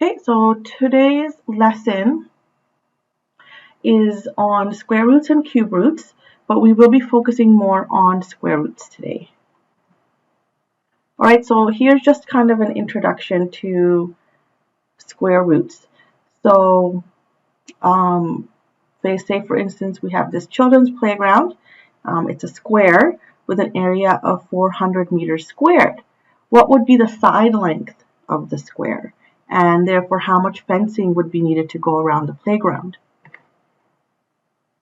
Okay, so today's lesson is on square roots and cube roots, but we will be focusing more on square roots today. All right, so here's just kind of an introduction to square roots. So, say for instance, we have this children's playground. It's a square with an area of 400 meters squared. What would be the side length of the square? And therefore, how much fencing would be needed to go around the playground?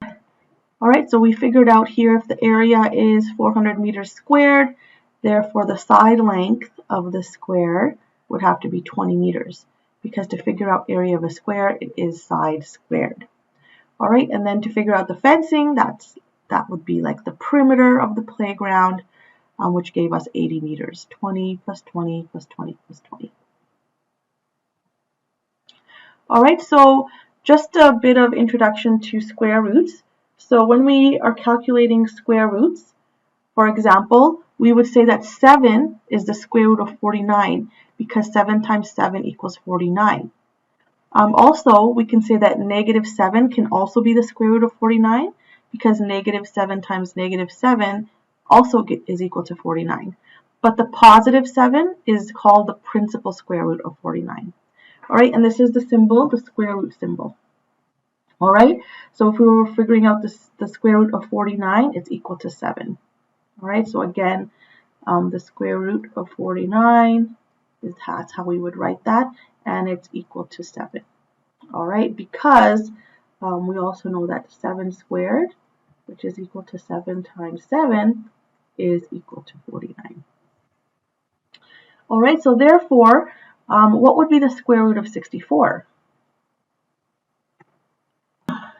All right, so we figured out here if the area is 400 meters squared, therefore the side length of the square would have to be 20 meters, because to figure out area of a square, it is side squared. All right, and then to figure out the fencing, that would be like the perimeter of the playground, which gave us 80 meters, 20 plus 20 plus 20 plus 20. All right, so just a bit of introduction to square roots. So when we are calculating square roots, for example, we would say that 7 is the square root of 49 because 7 times 7 equals 49. Also, we can say that negative 7 can also be the square root of 49 because negative 7 times negative 7 also is equal to 49. But the positive 7 is called the principal square root of 49. All right, and this is the symbol, the square root symbol. All right, so if we were figuring out the square root of 49, it's equal to 7. All right, so again, the square root of 49 that's how we would write that, and it's equal to 7. All right, because we also know that 7 squared, which is equal to 7 times 7, is equal to 49. All right, so therefore, what would be the square root of 64?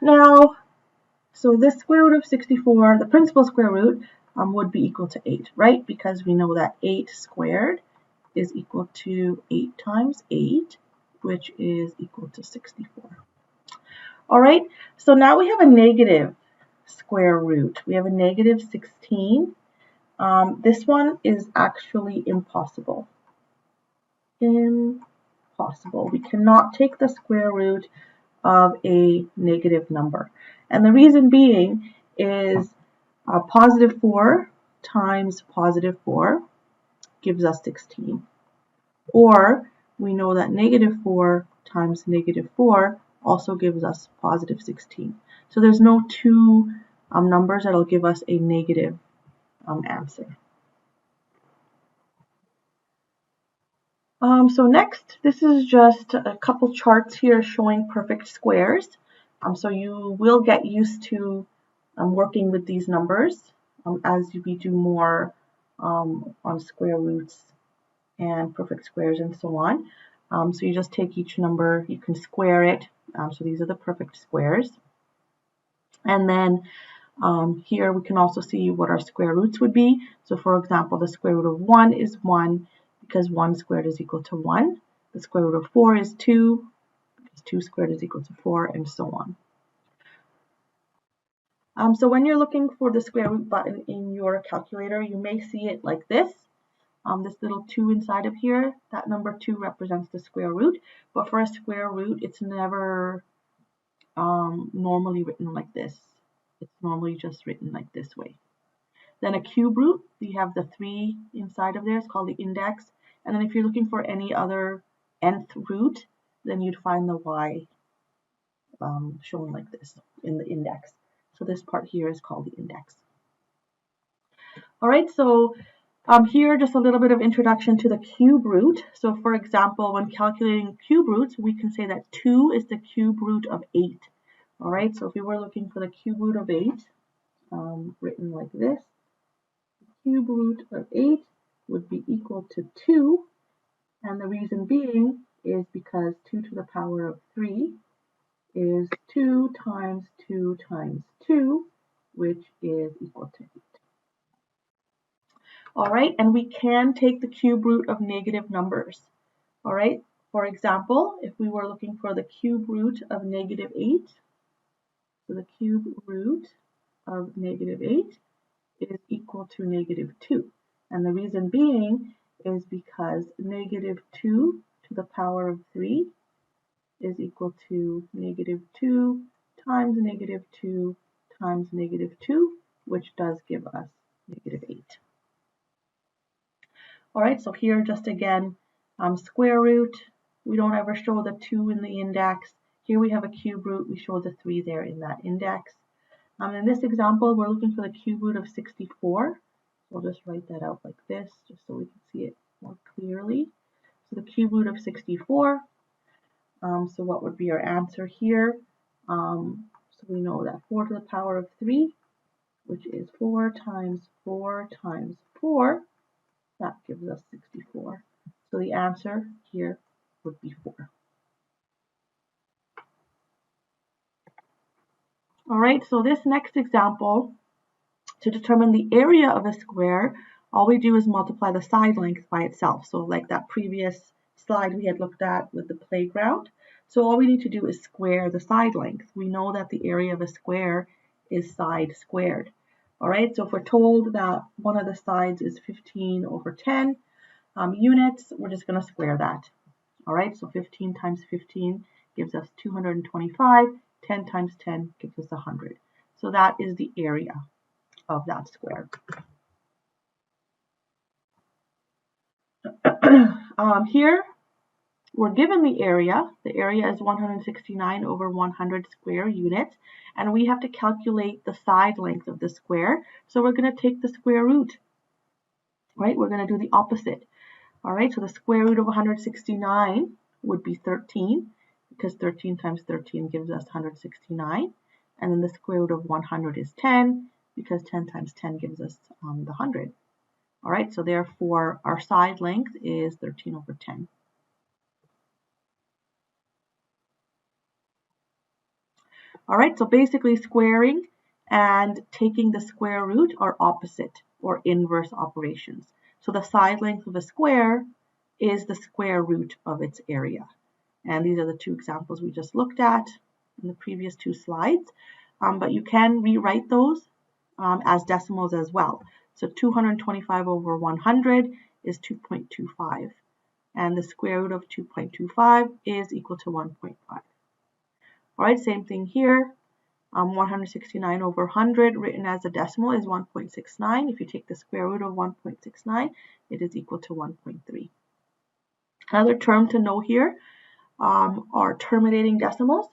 Now, so this square root of 64, the principal square root, would be equal to 8, right? Because we know that 8 squared is equal to 8 times 8, which is equal to 64. All right, so now we have a negative square root. We have a negative 16. This one is actually impossible. Impossible. We cannot take the square root of a negative number. And the reason being is positive 4 times positive 4 gives us 16. Or we know that negative 4 times negative 4 also gives us positive 16. So there's no two numbers that will give us a negative answer. So next, this is just a couple charts here showing perfect squares. So you will get used to working with these numbers as we do more on square roots and perfect squares and so on. So you just take each number, you can square it. So these are the perfect squares. And then here we can also see what our square roots would be. So for example, the square root of 1 is 1 because 1 squared is equal to 1. The square root of 4 is 2 because 2 squared is equal to 4, and so on. So when you're looking for the square root button in your calculator, you may see it like this. This little 2 inside of here, that number 2 represents the square root. But for a square root, it's never normally written like this. It's normally just written like this way. Then a cube root, we have the 3 inside of there. It's called the index. And then if you're looking for any other nth root, then you'd find the y shown like this in the index. So this part here is called the index. All right, so here just a little bit of introduction to the cube root. So for example, when calculating cube roots, we can say that 2 is the cube root of 8. All right, so if we were looking for the cube root of 8, written like this, the cube root of 8 would be equal to 2. And the reason being is because 2 to the power of 3 is 2 times 2 times 2, which is equal to 8. All right, and we can take the cube root of negative numbers. All right, for example, if we were looking for the cube root of negative 8, so the cube root of negative 8 is equal to negative 2. And the reason being is because negative 2 to the power of 3 is equal to -2 times -2 times -2, which does give us -8. All right, so here just again, square root, we don't ever show the 2 in the index. Here we have a cube root, we show the 3 there in that index. In this example, we're looking for the cube root of 64. We'll just write that out like this, just so we can see it more clearly. So the cube root of 64. So what would be our answer here? So we know that 4 to the power of 3, which is 4 times 4 times 4, that gives us 64. So the answer here would be 4. All right, so this next example, to determine the area of a square, all we do is multiply the side length by itself. So like that previous slide we had looked at with the playground. So all we need to do is square the side length. We know that the area of a square is side squared. All right, so if we're told that one of the sides is 15 over 10 units, we're just going to square that. All right, so 15 times 15 gives us 225. 10 times 10 gives us 100. So that is the area of that square. Here we're given the area. The area is 169 over 100 square units, and we have to calculate the side length of the square. So we're going to take the square root, right? We're going to do the opposite. All right, so the square root of 169 would be 13, because 13 times 13 gives us 169. And then the square root of 100 is 10, because 10 times 10 gives us the 100. All right, so therefore our side length is 13 over 10. All right, so basically squaring and taking the square root are opposite or inverse operations. So the side length of a square is the square root of its area. And these are the two examples we just looked at in the previous two slides. But you can rewrite those as decimals as well. So 225 over 100 is 2.25. And the square root of 2.25 is equal to 1.5. All right, same thing here. 169 over 100 written as a decimal is 1.69. If you take the square root of 1.69, it is equal to 1.3. Another term to know here are terminating decimals.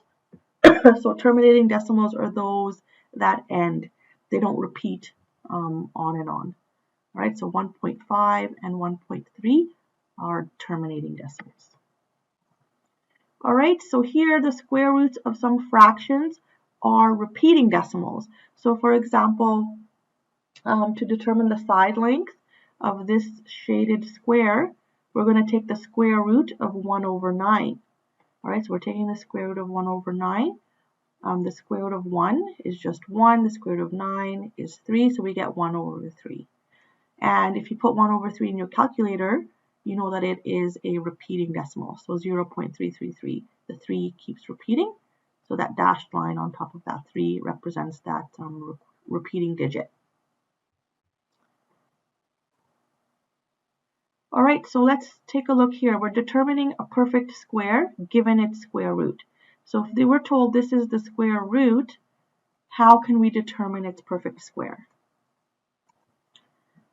So terminating decimals are those that end. They don't repeat on and on. All right, so 1.5 and 1.3 are terminating decimals. All right, so here the square roots of some fractions are repeating decimals. So for example, to determine the side length of this shaded square, we're going to take the square root of 1 over 9. All right, so we're taking the square root of 1 over 9. The square root of 1 is just 1. The square root of 9 is 3, so we get 1 over 3. And if you put 1 over 3 in your calculator, you know that it is a repeating decimal. So 0.333. The 3 keeps repeating. So that dashed line on top of that 3 represents that repeating digit. All right, so let's take a look here. We're determining a perfect square given its square root. So if they were told this is the square root, how can we determine its perfect square?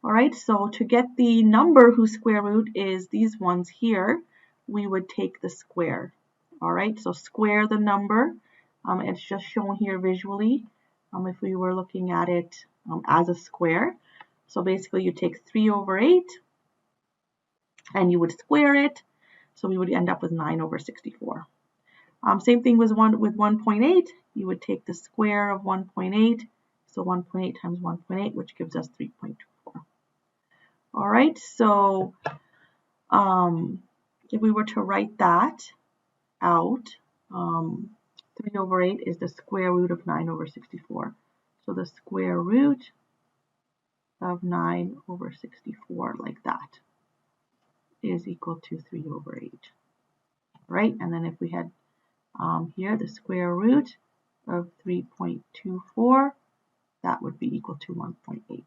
All right, so to get the number whose square root is these ones here, we would take the square. All right, so square the number. It's just shown here visually if we were looking at it as a square. So basically you take 3 over 8 and you would square it. So we would end up with 9 over 64. Same thing with 1.8. You would take the square of 1.8. So 1.8 times 1.8, which gives us 3.24. All right, so if we were to write that out, 3 over 8 is the square root of 9 over 64. So the square root of 9 over 64, like that, is equal to 3 over 8. Right, and then if we had here the square root of 3.24, that would be equal to 1.8.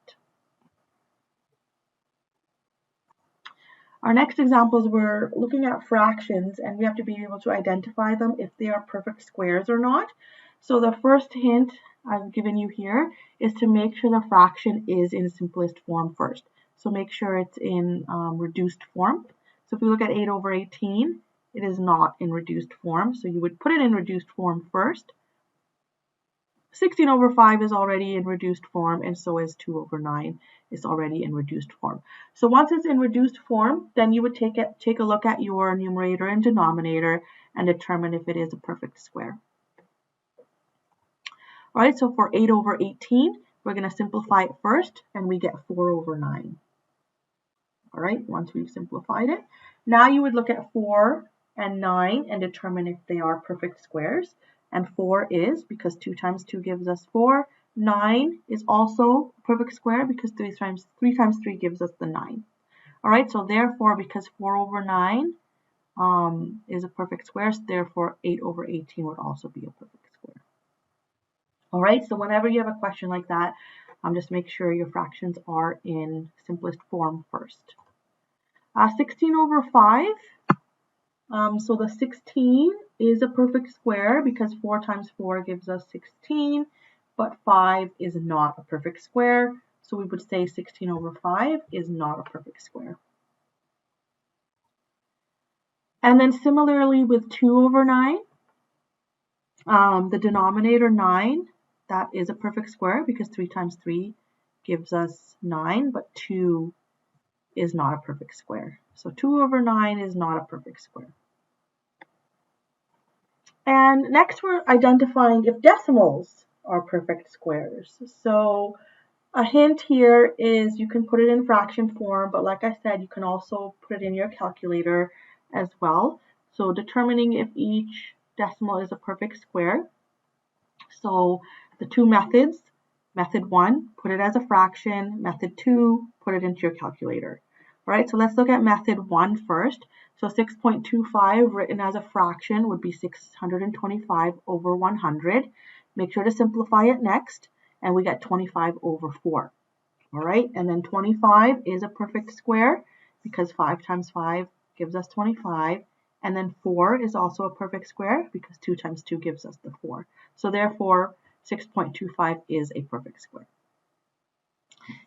Our next examples, we're looking at fractions, and we have to be able to identify them if they are perfect squares or not. So the first hint I've given you here is to make sure the fraction is in simplest form first. So make sure it's in reduced form. So if we look at 8 over 18, it is not in reduced form. So you would put it in reduced form first. 16 over 5 is already in reduced form, and so is 2 over 9 is already in reduced form. So once it's in reduced form, then you would take a look at your numerator and denominator and determine if it is a perfect square. All right, so for 8 over 18, we're going to simplify it first, and we get 4 over 9. All right, once we've simplified it, now you would look at 4 and 9 and determine if they are perfect squares. And 4 is, because 2 times 2 gives us 4. 9 is also a perfect square because 3 times 3 gives us the 9. All right, so therefore, because 4 over 9 is a perfect square, so therefore 8 over 18 would also be a perfect square. All right, so whenever you have a question like that, just make sure your fractions are in simplest form first. 16 over 5. So the 16 is a perfect square because 4 times 4 gives us 16, but 5 is not a perfect square. So we would say 16 over 5 is not a perfect square. And then similarly with 2 over 9, the denominator 9, that is a perfect square because 3 times 3 gives us 9, but 2 is not a perfect square. So 2 over 9 is not a perfect square. And next we're identifying if decimals are perfect squares. So a hint here is you can put it in fraction form, but like I said, you can also put it in your calculator as well. So determining if each decimal is a perfect square. So the two methods, method 1, put it as a fraction, method 2, put it into your calculator. All right, so let's look at method 1 first. So 6.25 written as a fraction would be 625 over 100. Make sure to simplify it next, and we get 25 over 4. All right, and then 25 is a perfect square because 5 times 5 gives us 25. And then 4 is also a perfect square because 2 times 2 gives us the 4. So therefore, 6.25 is a perfect square.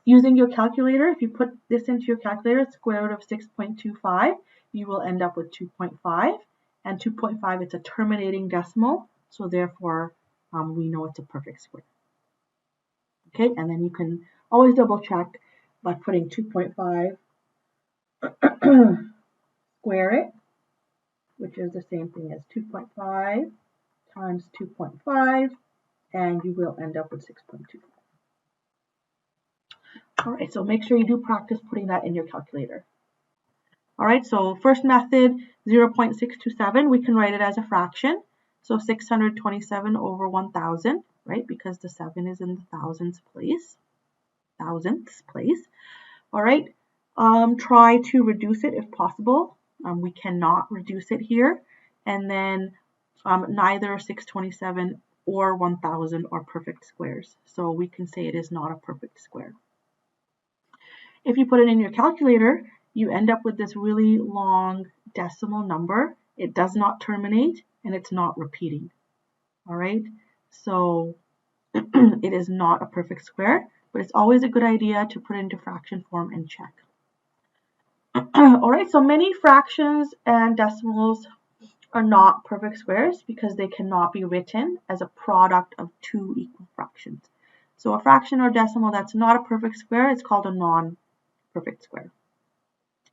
Using your calculator, if you put this into your calculator, square root of 6.25, you will end up with 2.5. And 2.5, it's a terminating decimal, so therefore we know it's a perfect square. Okay, and then you can always double check by putting 2.5, square it, which is the same thing as 2.5 times 2.5, and you will end up with 6.25. All right, so make sure you do practice putting that in your calculator. All right, so first method, 0.627, we can write it as a fraction. So 627 over 1,000, right? Because the 7 is in the thousandths place. All right, try to reduce it if possible. We cannot reduce it here. And then neither 627 or 1,000 are perfect squares. So we can say it is not a perfect square. If you put it in your calculator, you end up with this really long decimal number. It does not terminate and it's not repeating. All right, so it is not a perfect square, but it's always a good idea to put it into fraction form and check. All right, so many fractions and decimals are not perfect squares because they cannot be written as a product of two equal fractions. So a fraction or decimal that's not a perfect square is called a non-perfect square.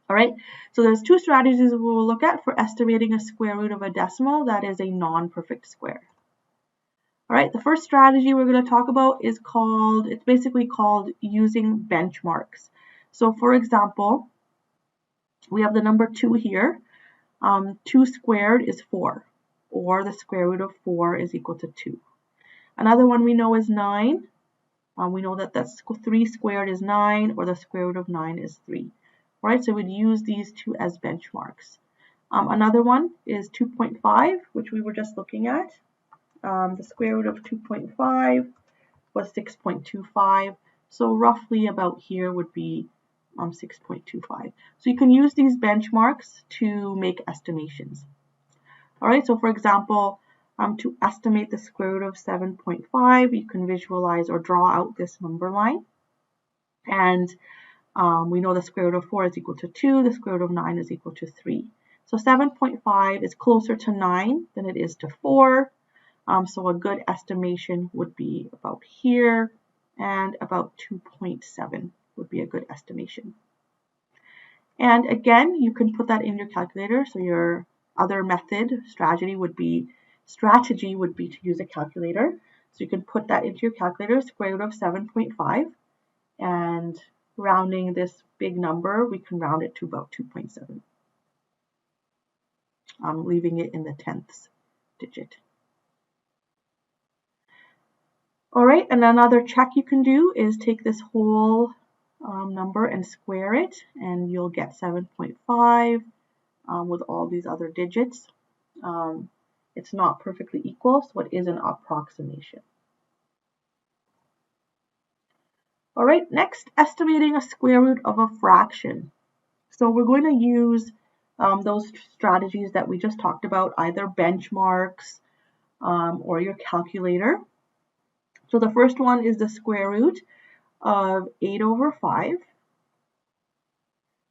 All right, so there's two strategies we will look at for estimating a square root of a decimal that is a non-perfect square. All right, the first strategy we're going to talk about is it's basically called using benchmarks. So for example, we have the number 2 here. 2 squared is 4, or the square root of 4 is equal to 2. Another one we know is 9. We know that 3 squared is 9, or the square root of 9 is 3. Right, so we'd use these two as benchmarks. Another one is 2.5, which we were just looking at. The square root of 2.5 was 6.25. So roughly about here would be 6.25. So you can use these benchmarks to make estimations. All right, so for example, to estimate the square root of 7.5, you can visualize or draw out this number line. And we know the square root of 4 is equal to 2, the square root of 9 is equal to 3. So 7.5 is closer to 9 than it is to 4. So a good estimation would be about here, and about 2.7 would be a good estimation. And again, you can put that in your calculator. So your other strategy would be to use a calculator. So you can put that into your calculator, square root of 7.5, and rounding this big number, we can round it to about 2.7. Leaving it in the tenths digit. All right, and another check you can do is take this whole number and square it, and you'll get 7.5 with all these other digits. It's not perfectly equal, so it is an approximation. All right, next, estimating a square root of a fraction. So we're going to use those strategies that we just talked about, either benchmarks or your calculator. So the first one is the square root of 8 over 5.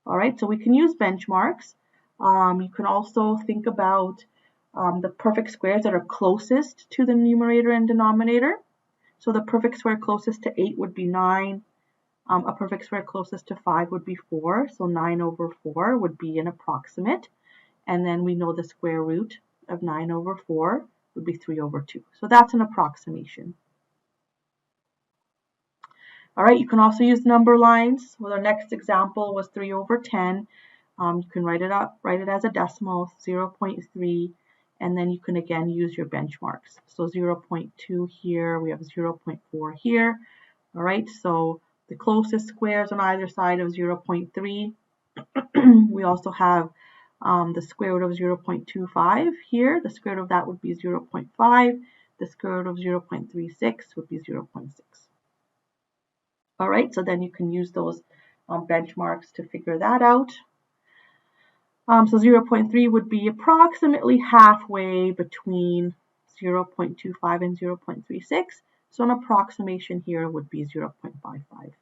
All right, so we can use benchmarks. You can also think about the perfect squares that are closest to the numerator and denominator. So the perfect square closest to 8 would be 9. A perfect square closest to 5 would be 4. So 9 over 4 would be an approximate. And then we know the square root of 9 over 4 would be 3 over 2. So that's an approximation. All right, you can also use number lines. Well, our next example was 3 over 10. You can write it as a decimal, 0.3, and then you can again use your benchmarks. So 0.2 here, we have 0.4 here. All right, so the closest squares on either side of 0.3. We also have the square root of 0.25 here. The square root of that would be 0.5. The square root of 0.36 would be 0.6. All right, so then you can use those benchmarks to figure that out. So 0.3 would be approximately halfway between 0.25 and 0.36. So an approximation here would be 0.55.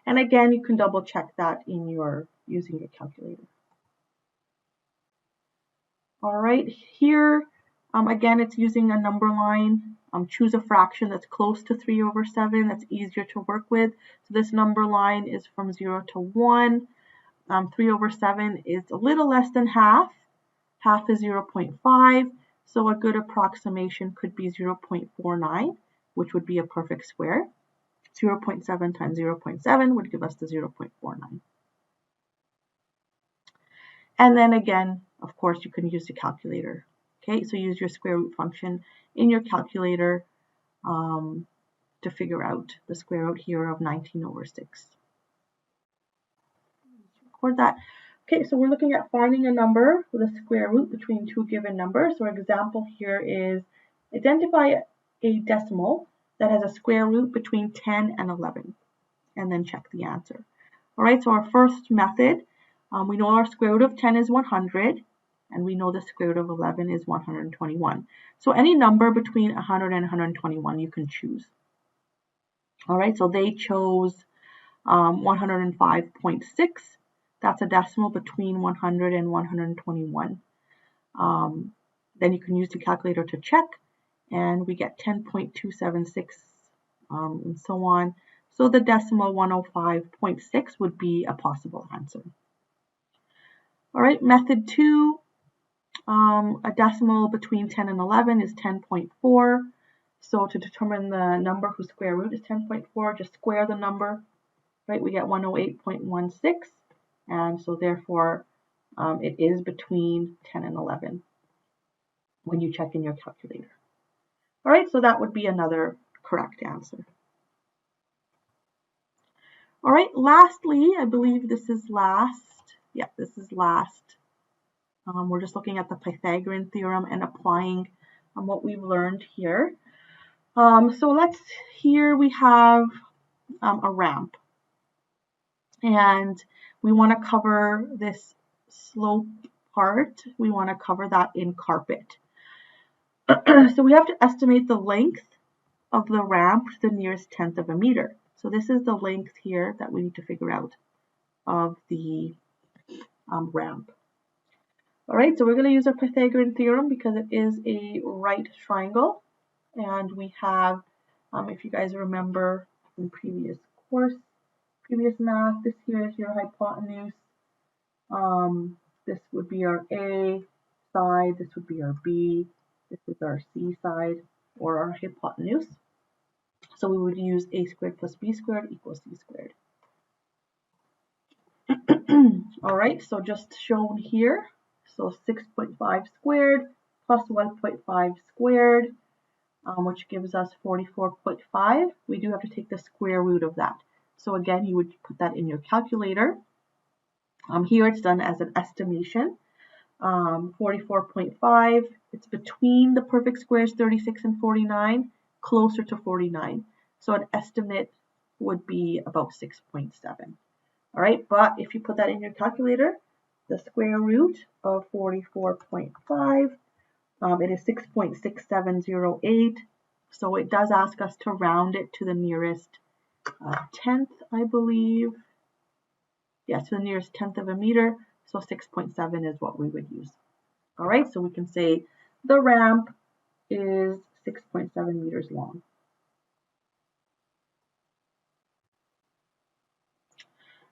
And again, you can double check that in using your calculator. All right, here, again, it's using a number line. Choose a fraction that's close to 3 over 7, that's easier to work with. So this number line is from 0 to 1. 3 over 7 is a little less than half. Half is 0.5, so a good approximation could be 0.49, which would be a perfect square. 0.7 times 0.7 would give us the 0.49. And then again, of course, you can use the calculator. Okay, so use your square root function in your calculator to figure out the square root here of 19 over 6. Record that. Okay, so we're looking at finding a number with a square root between two given numbers. So our example here is identify a decimal that has a square root between 10 and 11, and then check the answer. All right, so our first method, we know our square root of 10 is 100, and we know the square root of 11 is 121. So any number between 100 and 121 you can choose. All right, so they chose 105.6. That's a decimal between 100 and 121. Then you can use the calculator to check, and we get 10.276 and so on. So the decimal 105.6 would be a possible answer. All right, method 2, a decimal between 10 and 11 is 10.4. So to determine the number whose square root is 10.4, just square the number, right? We get 108.16, and so therefore it is between 10 and 11 when you check in your calculator. All right, so that would be another correct answer. All right, lastly, I believe this is last. Yeah, this is last. We're just looking at the Pythagorean theorem and applying what we've learned here. So here we have a ramp. and we want to cover this slope part. We want to cover that in carpet. So we have to estimate the length of the ramp to the nearest tenth of a meter. So this is the length here that we need to figure out of the ramp. All right, so we're going to use our Pythagorean theorem because it is a right triangle. And we have, if you guys remember from previous math, this here is your hypotenuse. This would be our A side, this would be our B, this is our C side, or our hypotenuse. So we would use A squared plus B squared equals C squared. All right, so just shown here. So 6.5 squared plus 1.5 squared, which gives us 44.5. We do have to take the square root of that. So again, you would put that in your calculator. Here it's done as an estimation. 44.5, it's between the perfect squares 36 and 49, closer to 49. So an estimate would be about 6.7. All right, but if you put that in your calculator, the square root of 44.5, it is 6.6708. So it does ask us to round it to the nearest tenth, I believe. Yeah, to the nearest tenth of a meter. So 6.7 is what we would use. All right, so we can say the ramp is 6.7 meters long.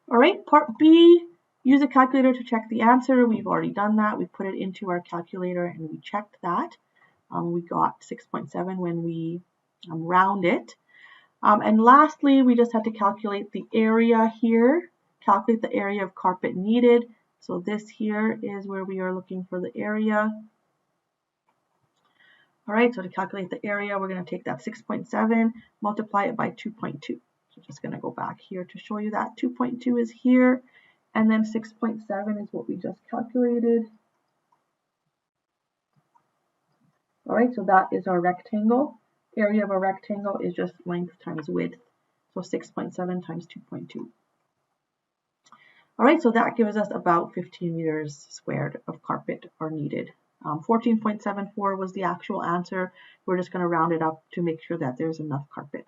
All right, part B, use a calculator to check the answer. We've already done that. We put it into our calculator and we checked that. We got 6.7 when we round it. And lastly, we just had to calculate the area here, calculate the area of carpet needed. So this here is where we are looking for the area. All right, so to calculate the area, we're going to take that 6.7, multiply it by 2.2. So just going to go back here to show you that 2.2 is here, and then 6.7 is what we just calculated. All right, so that is our rectangle. Area of a rectangle is just length times width. So 6.7 times 2.2. All right, so that gives us about 15 meters squared of carpet are needed. 14.74 was the actual answer. We're just going to round it up to make sure that there's enough carpet.